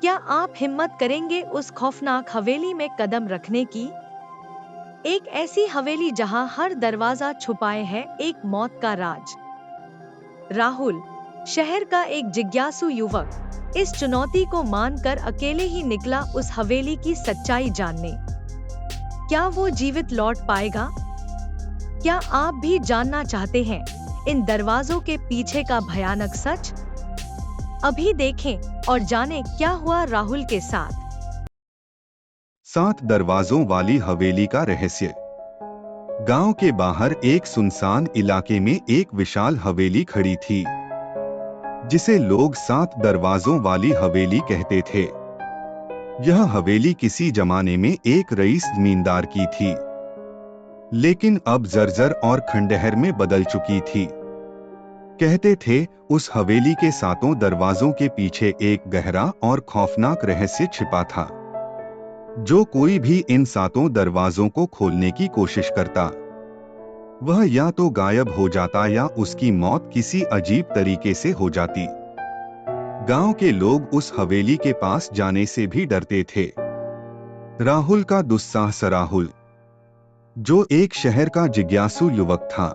क्या आप हिम्मत करेंगे उस खौफनाक हवेली में कदम रखने की? एक ऐसी हवेली जहां हर दरवाजा छुपाए है एक मौत का राज। राहुल, शहर का एक जिज्ञासु युवक, इस चुनौती को मानकर अकेले ही निकला उस हवेली की सच्चाई जानने। क्या वो जीवित लौट पाएगा? क्या आप भी जानना चाहते हैं इन दरवाजों के पीछे का भयानक सच? अभी देखें और जानें क्या हुआ राहुल के साथ। 7 दरवाजों वाली हवेली का रहस्य। गांव के बाहर एक सुनसान इलाके में एक विशाल हवेली खड़ी थी, जिसे लोग 7 दरवाजों वाली हवेली कहते थे। यह हवेली किसी जमाने में एक रईस जमींदार की थी, लेकिन अब जर्जर और खंडहर में बदल चुकी थी। कहते थे उस हवेली के 7 दरवाजों के पीछे एक गहरा और खौफनाक रहस्य छिपा था। जो कोई भी इन 7 दरवाजों को खोलने की कोशिश करता, वह या तो गायब हो जाता या उसकी मौत किसी अजीब तरीके से हो जाती। गांव के लोग उस हवेली के पास जाने से भी डरते थे। राहुल का दुस्साहस। राहुल, जो एक शहर का जिज्ञासु युवक था,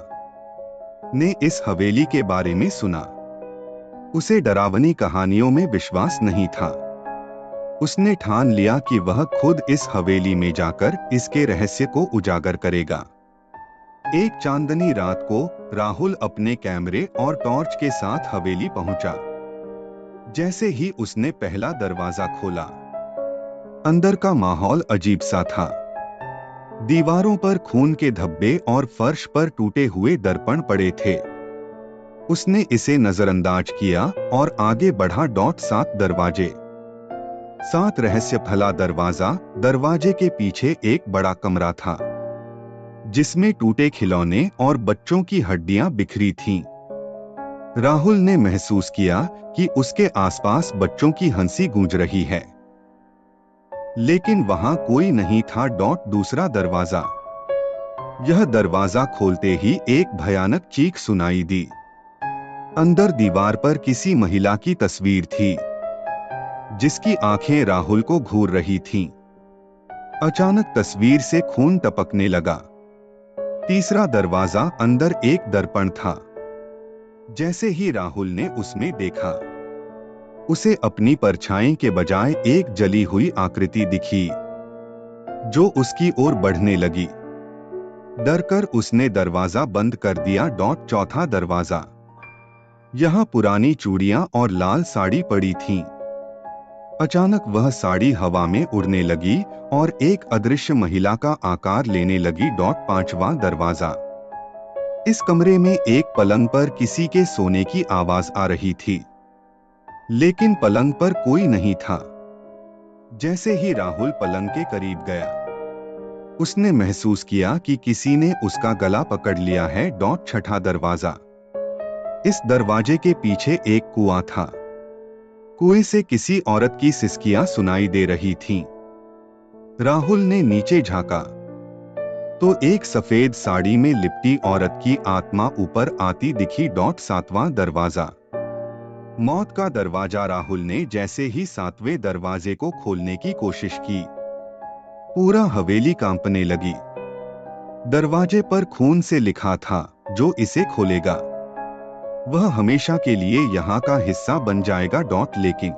ने इस हवेली के बारे में सुना। उसे डरावनी कहानियों में विश्वास नहीं था। उसने ठान लिया कि वह खुद इस हवेली में जाकर इसके रहस्य को उजागर करेगा। एक चांदनी रात को राहुल अपने कैमरे और टॉर्च के साथ हवेली पहुंचा। जैसे ही उसने पहला दरवाजा खोला, अंदर का माहौल अजीब सा था। दीवारों पर खून के धब्बे और फर्श पर टूटे हुए दर्पण पड़े थे। उसने इसे नजरअंदाज किया और आगे बढ़ा। 7 दरवाजे। 7 रहस्य भला दरवाजा। दरवाजे के पीछे एक बड़ा कमरा था, जिसमें टूटे खिलौने और बच्चों की हड्डियां बिखरी थीं। राहुल ने महसूस किया कि उसके आसपास बच्चों की हंसी गूंज रही है, लेकिन वहां कोई नहीं था। दूसरा दरवाजा। यह दरवाजा खोलते ही एक भयानक चीख सुनाई दी। अंदर दीवार पर किसी महिला की तस्वीर थी, जिसकी आंखें राहुल को घूर रही थीं। अचानक तस्वीर से खून टपकने लगा। तीसरा दरवाजा। अंदर एक दर्पण था। जैसे ही राहुल ने उसमें देखा, उसे अपनी परछाई के बजाय एक जली हुई आकृति दिखी, जो उसकी ओर बढ़ने लगी। डरकर उसने दरवाजा बंद कर दिया। चौथा दरवाजा। यहाँ पुरानी चूड़ियां और लाल साड़ी पड़ी थीं। अचानक वह साड़ी हवा में उड़ने लगी और एक अदृश्य महिला का आकार लेने लगी। 5वां दरवाजा। इस कमरे में एक पलंग पर किसी के सोने की आवाज आ रही थी, लेकिन पलंग पर कोई नहीं था। जैसे ही राहुल पलंग के करीब गया, उसने महसूस किया कि किसी ने उसका गला पकड़ लिया है। 6ठा दरवाजा। इस दरवाजे के पीछे एक कुआं था। कुएं से किसी औरत की सिसकियां सुनाई दे रही थीं। राहुल ने नीचे झांका तो एक सफेद साड़ी में लिपटी औरत की आत्मा ऊपर आती दिखी। 7वां दरवाजा। मौत का दरवाजा। राहुल ने जैसे ही 7वें दरवाजे को खोलने की कोशिश की, पूरा हवेली कांपने लगी। दरवाजे पर खून से लिखा था, जो इसे खोलेगा वह हमेशा के लिए यहाँ का हिस्सा बन जाएगा। लेकिन